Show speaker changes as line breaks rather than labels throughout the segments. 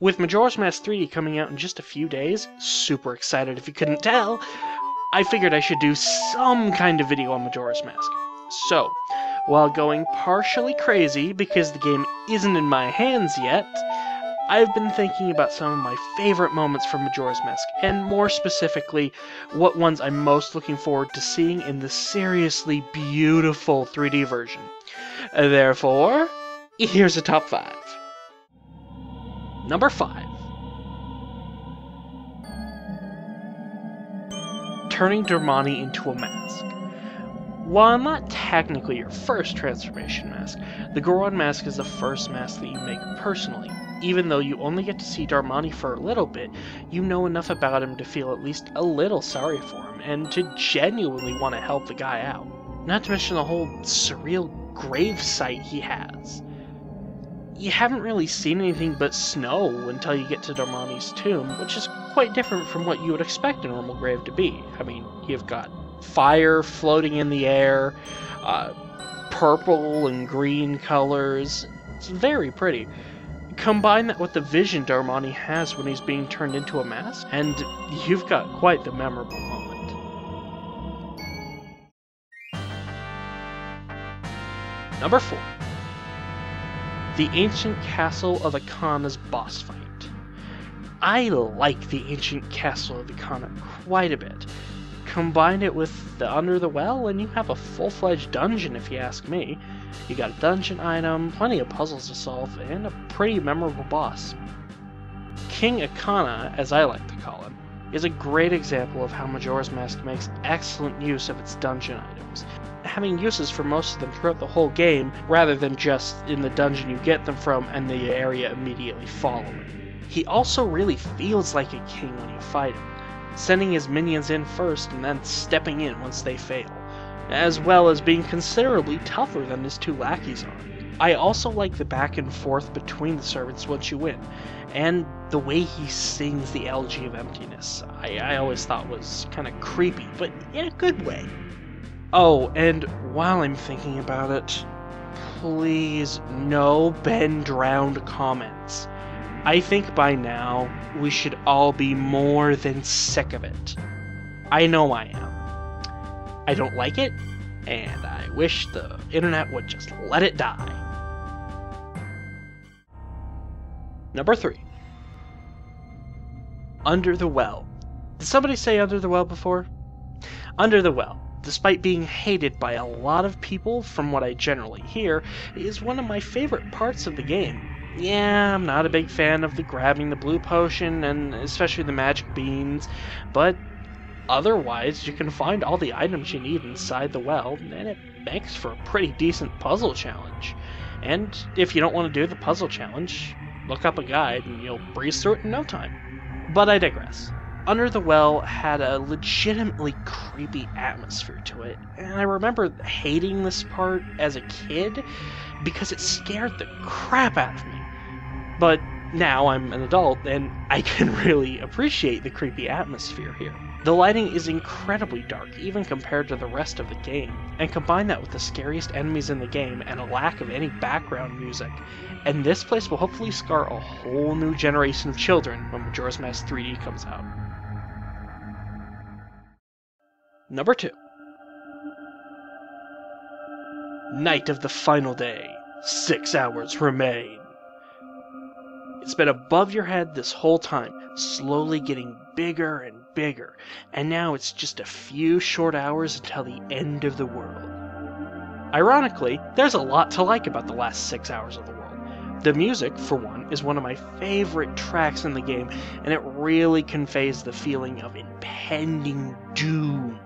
With Majora's Mask 3D coming out in just a few days, super excited if you couldn't tell, I figured I should do some kind of video on Majora's Mask. So, while going partially crazy because the game isn't in my hands yet, I've been thinking about some of my favorite moments from Majora's Mask, and more specifically, what ones I'm most looking forward to seeing in the seriously beautiful 3D version. Therefore, here's a top 5. Number 5. Turning Domani into a mask. While not technically your first transformation mask, the Goron mask is the first mask that you make personally. Even though you only get to see Domani for a little bit, you know enough about him to feel at least a little sorry for him, and to genuinely want to help the guy out. Not to mention the whole surreal grave site he has. You haven't really seen anything but snow until you get to Domani's tomb, which is quite different from what you would expect a normal grave to be. I mean, you've got fire floating in the air, purple and green colors. It's very pretty. Combine that with the vision Domani has when he's being turned into a mask, and you've got quite the memorable moment. Number 4. The Ancient Castle of Ikana's boss fight. I like the Ancient Castle of Ikana quite a bit. Combine it with the Under the Well, and you have a full-fledged dungeon if you ask me. You got a dungeon item, plenty of puzzles to solve, and a pretty memorable boss. King Ikana, as I like to call him, is a great example of how Majora's Mask makes excellent use of its dungeon items, having uses for most of them throughout the whole game, rather than just in the dungeon you get them from and the area immediately following. He also really feels like a king when you fight him, sending his minions in first and then stepping in once they fail, as well as being considerably tougher than his 2 lackeys are. I also like the back and forth between the servants once you win, and the way he sings the Elegy of Emptiness. I always thought was kind of creepy, but in a good way. Oh, and while I'm thinking about it, please no Ben drowned comments. I think by now we should all be more than sick of it. I know I am. I don't like it, and I wish the internet would just let it die. Number 3. Under the Well. Did somebody say Under the Well before? Under the Well, despite being hated by a lot of people from what I generally hear, is one of my favorite parts of the game. Yeah, I'm not a big fan of the grabbing the blue potion, and especially the magic beans, but otherwise, you can find all the items you need inside the well, and it makes for a pretty decent puzzle challenge. And if you don't want to do the puzzle challenge, look up a guide and you'll breeze through it in no time. But I digress. Under the Well had a legitimately creepy atmosphere to it, and I remember hating this part as a kid because it scared the crap out of me. But now I'm an adult, and I can really appreciate the creepy atmosphere here. The lighting is incredibly dark, even compared to the rest of the game, and combine that with the scariest enemies in the game and a lack of any background music, and this place will hopefully scar a whole new generation of children when Majora's Mask 3D comes out. Number 2. Night of the final day. 6 hours remain. It's been above your head this whole time, slowly getting bigger and bigger, and now it's just a few short hours until the end of the world. Ironically, there's a lot to like about the last 6 hours of the world. The music, for one, is one of my favorite tracks in the game, and it really conveys the feeling of impending doom,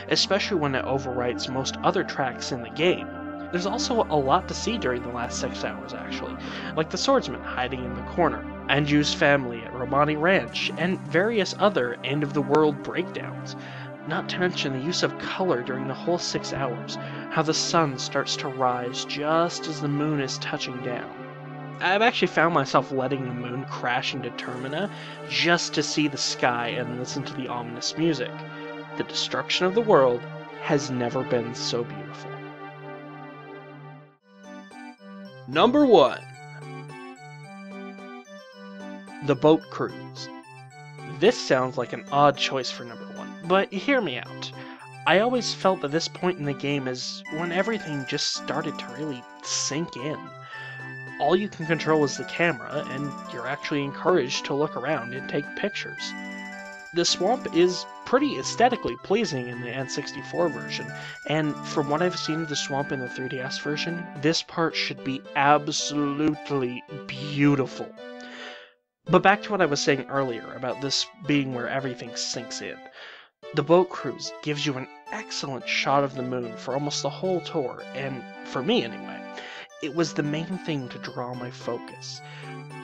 especially when it overwrites most other tracks in the game. There's also a lot to see during the last 6 hours, actually, like the swordsman hiding in the corner, Anju's family at Romani Ranch, and various other end-of-the-world breakdowns. Not to mention the use of color during the whole 6 hours, how the sun starts to rise just as the moon is touching down. I've actually found myself letting the moon crash into Termina just to see the sky and listen to the ominous music. The destruction of the world has never been so beautiful. Number 1. the boat cruise. This sounds like an odd choice for number 1, but hear me out. I always felt that this point in the game is when everything just started to really sink in. All you can control is the camera, and you're actually encouraged to look around and take pictures. The swamp is pretty aesthetically pleasing in the N64 version, and from what I've seen of the swamp in the 3DS version, this part should be absolutely beautiful. But back to what I was saying earlier about this being where everything sinks in. The boat cruise gives you an excellent shot of the moon for almost the whole tour, and for me anyway, it was the main thing to draw my focus.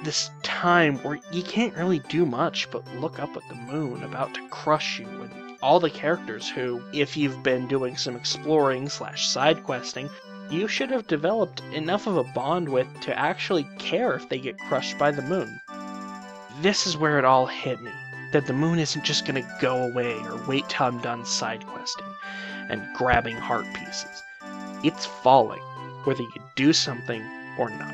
This time where you can't really do much but look up at the moon about to crush you, and all the characters who, if you've been doing some exploring / side questing, you should have developed enough of a bond with to actually care if they get crushed by the moon. This is where it all hit me, that the moon isn't just gonna go away or wait till I'm done side questing and grabbing heart pieces. It's falling, whether you do something or not.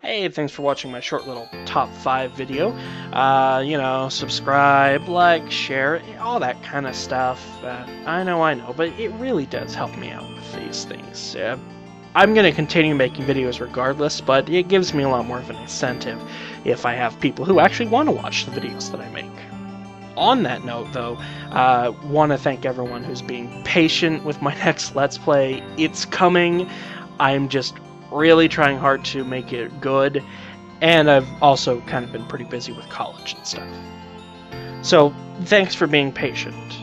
Hey, thanks for watching my short little top 5 video. Subscribe, like, share, all that kind of stuff. I know, but it really does help me out with these things. I'm going to continue making videos regardless, but it gives me a lot more of an incentive if I have people who actually want to watch the videos that I make. On that note, though, want to thank everyone who's being patient with my next Let's Play. It's coming. I'm just really trying hard to make it good, and I've also kind of been pretty busy with college and stuff. So, thanks for being patient.